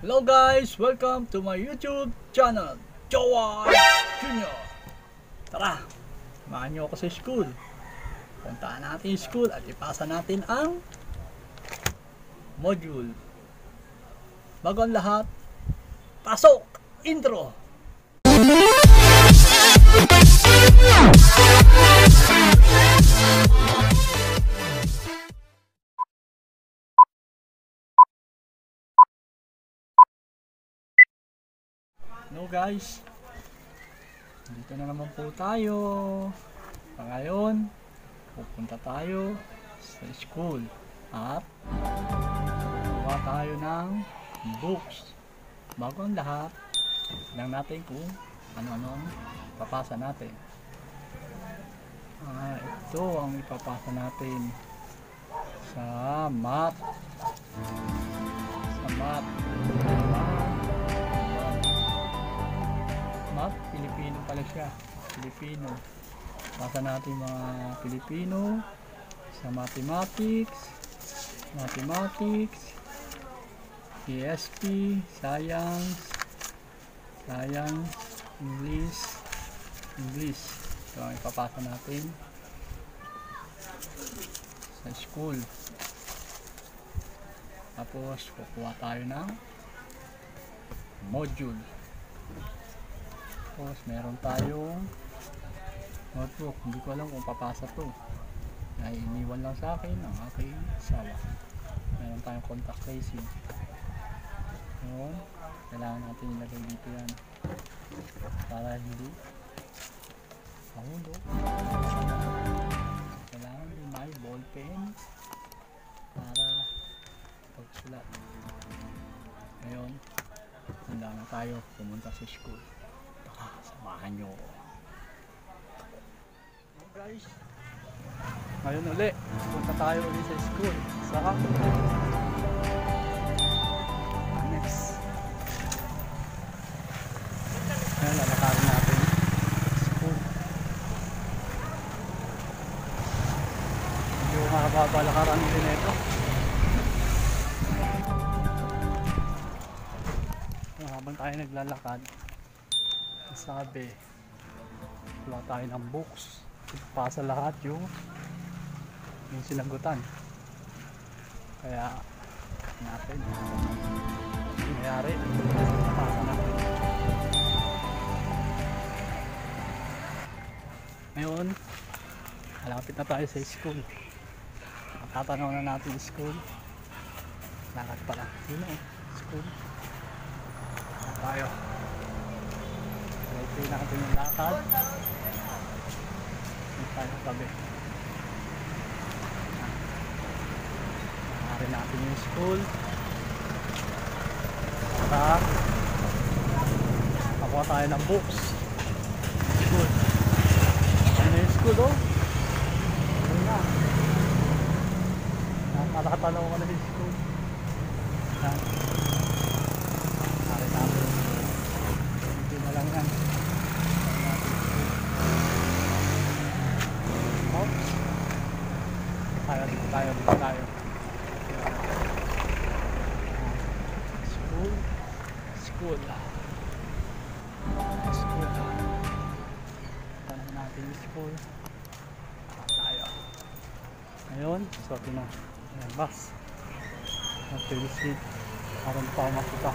Hello guys! Welcome to my YouTube channel, Jowa Junior. Tara, samahan nyo ako sa school. Puntaan natin yung school at ipasa natin ang module. Bago ang lahat, pasok! Intro! Hello guys, dito na naman po tayo. Ngayon, pupunta tayo sa school at gawa tayo ng books. Bago ang lahat, tignan natin kung ano-ano ang ipapasa natin. Ito ang ipapasa natin sa math. Pilipino pala siya. Pilipino. Pasa natin mga Pilipino sa mathematics, ESP, science, English. Ito ang ipapasa natin sa school. Tapos kukuha tayo ng module. Tapos meron tayong notebook. Hindi ko alam kung papasa to. Ay iniwan lang sa akin ang aking asawa. Meron tayong contact tracing. Yun. Kailangan natin ilagay dito yan para hindi mahulog. Kailangan din may ball pen para pagsulat. Ngayon, handa na tayo pumunta sa school. Samahan nyo guys. Ngayon ulit punta tayo ulit sa school sa next. Ngayon lalakarin natin school. Hindi ko makabalakaran din ito. Habang tayo naglalakad, sabi wala tayo ng books, ipasa lahat yung sinagutan. Kaya natin nangyari, ipasa natin. Ngayon malapit na tayo sa school. Matatanaw na natin yung school. Lakad pala yun o, school tayo. Ito natin yung lakad. Ito tayo tabi. Nakarin natin yung school. At nakuha tayo ng books. School. Ano yung school o? Ano na? Nakatanaw ko na yung school. Nakarin natin. Hindi na lang yan. Dito tayo. School. Tanong natin yung school. Tayo. Ngayon, suotin na. Ayan, bus. Mag-visit. Parang tayo makita.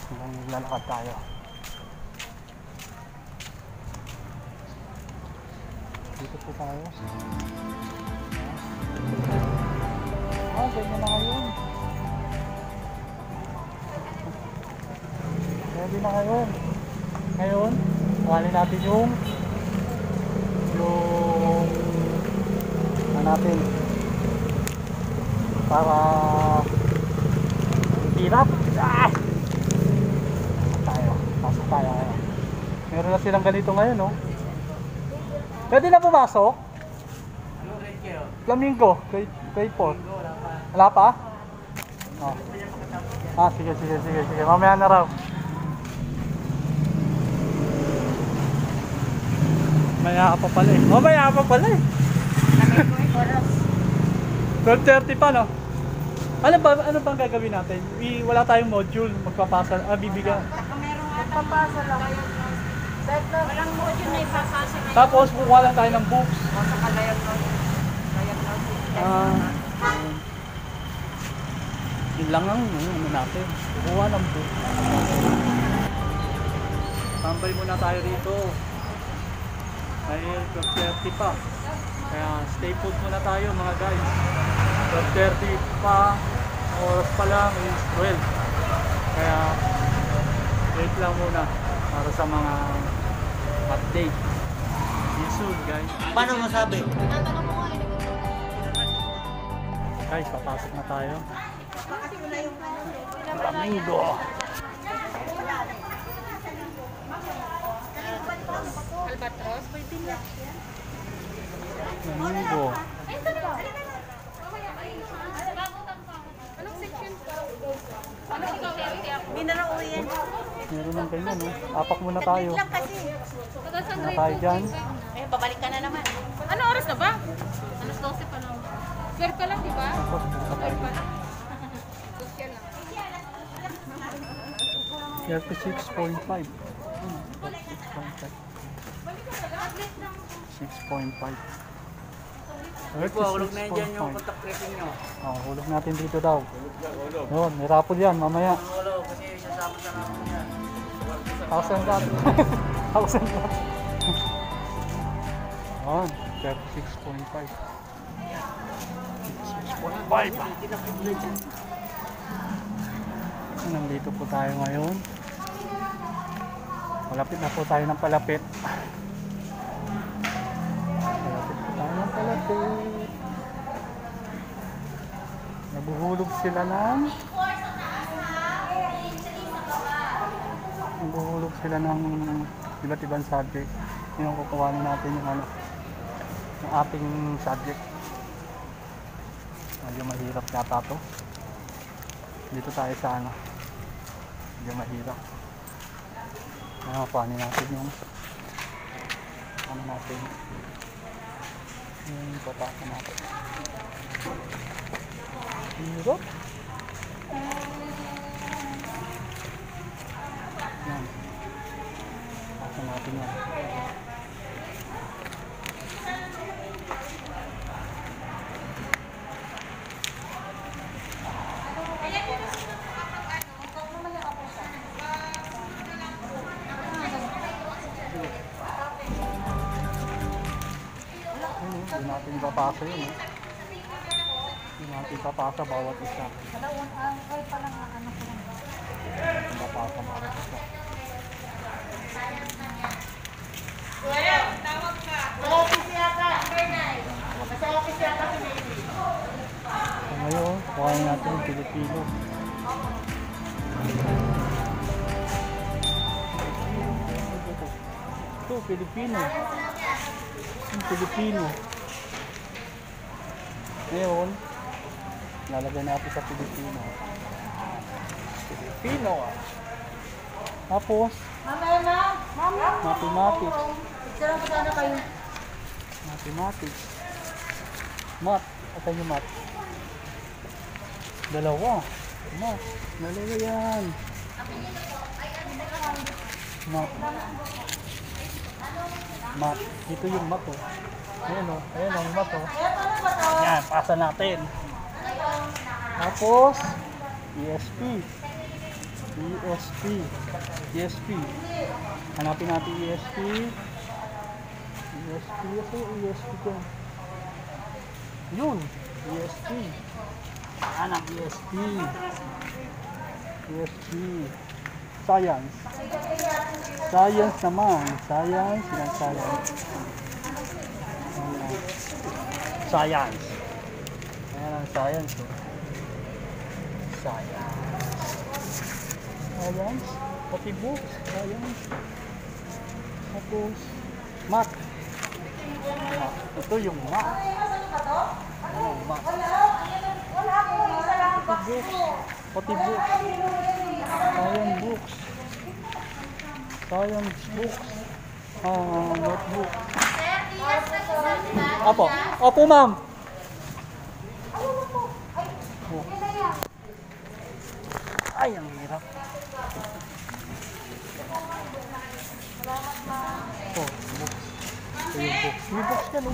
Hanggang naglalakad tayo. Dito po tayo. Ganyan na ngayon. Ready na ngayon. Ngayon, kuhanin natin yung natin para hirap. Pasok tayo ngayon. Meron na silang ganito ngayon, no? Pwede na pumasok? Flamingo, grade 4. Wala pa? Oh. Sige. Mamaya na raw. Mamaya pa pala eh. 12:30 pa, no? Ano bang gagawin natin? Wala tayong module, magpapasa, bibigyan. Papasa lang. Walang module na ipapasa ngayon. Tapos, kukuha lang tayo ng books. Saka diagnosis. Yun lang ang ano natin. Kukuha ng books. Tambay muna tayo rito. Ay, 12:30 pa. Kaya, stay put muna tayo mga guys. 12:30 pa. Oras pa lang is 12. Kaya, wait lang muna para sa mga update. See you soon guys. Paano masabi? Guys, papasok na tayo. Flamingo. Albatros, pwede na. Flamingo. Anong section ka? Hindi na lang uwi yan. Meron ng ganyan, no? Apak muna tayo. Lang kasi. Muna tayo dyan. Eh, babalik ka na naman. Ano oras na ba? Alas 12 pa lang. 12 pa lang, di ba? Tapos, muna tayo. 12 pa lang. Social lang. 36.5. 6.5. Hulog na yan dyan yung contact tracing nyo. Oh, hulog natin dito daw. Yun, may rapol yan mamaya. Hulog kasi sasama sa namin yan. 1,000 lat. 1,000 lat. Yun, 36.5. 6.5. Nandito po tayo ngayon. Malapit na po tayo ng palapit. Malapit po tayo ng palapit. Nabuhulog sila ng iba't ibang subject. Yun ang kukuhanin natin yung ano, yung ating subject. Medyo mahirap yata to. Dito tayo sa ano, medyo mahirap. Kuhanin natin yung ano natin, yung papasa natin. Hirap. Yan. Pasa natin yan. Hindi natin papasa yun. Hindi natin papasa bawat isa. Hindi papasa bawat isa. So ngayon, kuhain natin yung Pilipino. Ito, Pilipino. Yung Pilipino. Ngayon, lalagay natin sa Pilipino. Pilipino. Tapos, mathematics. Mathematics. Math. Asan yung math? Dalawa. Math. Dalawa yan. Math. Math. Dito yung math, oh. Ayan, oh. Ayan, oh, yung math, oh. Yan, pasa natin. Tapos, ESP. ESP. ESP. Hanapin natin ESP. ESP. Ito yung ESP ko. Yun. ESP. Hanap ESP. ESP. Science. Science naman. Science. Yan, science. Science. Ayan ang science. Oh. Science. Science. Pati books. Science. Tapos, math. Math. Ito yung math. Ano yung math? Pati books. Pati books. Science books. Science books. Notebook. Opo. Opo, ma'am. Ay, ang hirap. Oh, box. Ito yung box. May box ka, no?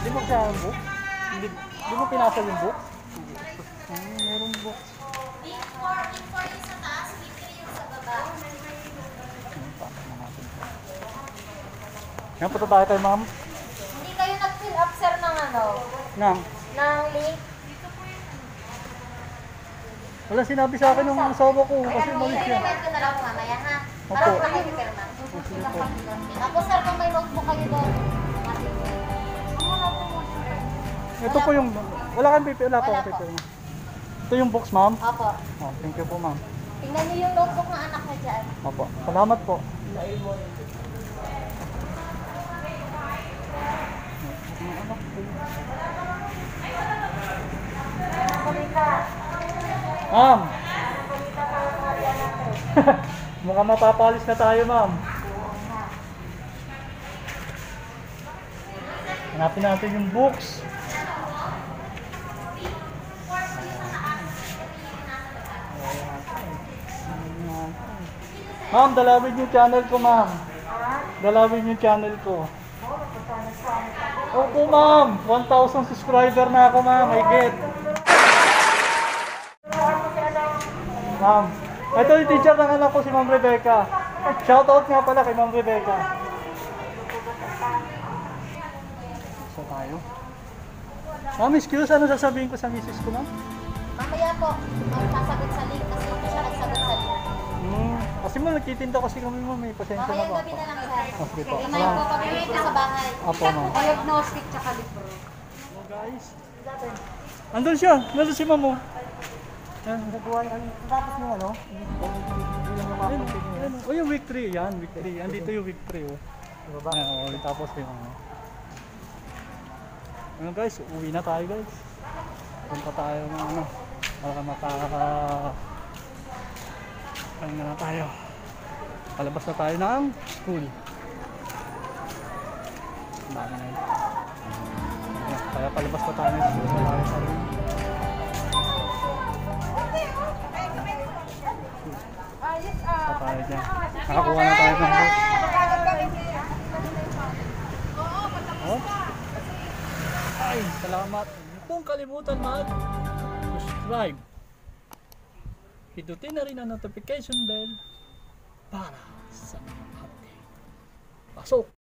Di mo siya ang box? Di mo pinasa yung box? Meron box. Big 4 yung sa taas, big 3 yung sa baba. Pasok na natin. Ngayon, punta tayo kay ma'am. Hindi kayo nag-fill up, sir, ng ano? Nang, Ng link? wala sinabi sa akin ng asawa ko kasi umalis siya. I-remind ko na lang mamaya, ha? Opo. Para po kayo pirma. Sige po. Tapos, sir, kung may notebook kayo doon. Ito po yung, wala kang paper, wala po Wala akong po. paper. Ito yung box, ma'am. Opo. Oh, thank you po, ma'am. Tingnan niyo yung notebook ng anak niya dyan. Opo, salamat po. Ma'am! Mukhang mapapalis na tayo, ma'am. Hanapin natin yung books. Ma'am, dalawin yung channel ko, ma'am. Dalawin yung channel ko. Opo, ma'am. 1,000 subscriber na ako, ma'am. I get. Ma'am. Ito yung teacher ng anak ko, si Ma'am Rebecca. Shoutout nga pala kay Ma'am Rebecca. So tayo. Ma'am, excuse, ano sasabihin ko sa misis ko, ma'am? Mamaya po, magsasagot sa link kasi hindi siya nagsagot sa link. Kasi ma'am, nagtitinda kasi kami, ma'am. May pasensya na Mamaya po. gabi na lang, sir. Okay po. Remind ko pag uwi ko sa bahay. Apo, ma'am. Diagnostic tsaka libro. Hello, guys. Andun siya. Nandun si ma'am, oh. Tapos mo ano? Oh, yung week 3, yan, week 3. Andito yung week 3, oh. Diba? Tapos yung ano guys, uwi na tayo guys. Punta tayo ng ano, para ano na tayo. Palabas na tayo ng school. Ang dami na yun. Kaya palabas na tayo ng school. Wala sa rin. Pa tayo dyan. Nakakuha na tayo ng book. Oh. Ay, salamat. Huwag pong kalimutan mag-subscribe. Pindutin na rin ang notification bell para sa mga update. Pasok!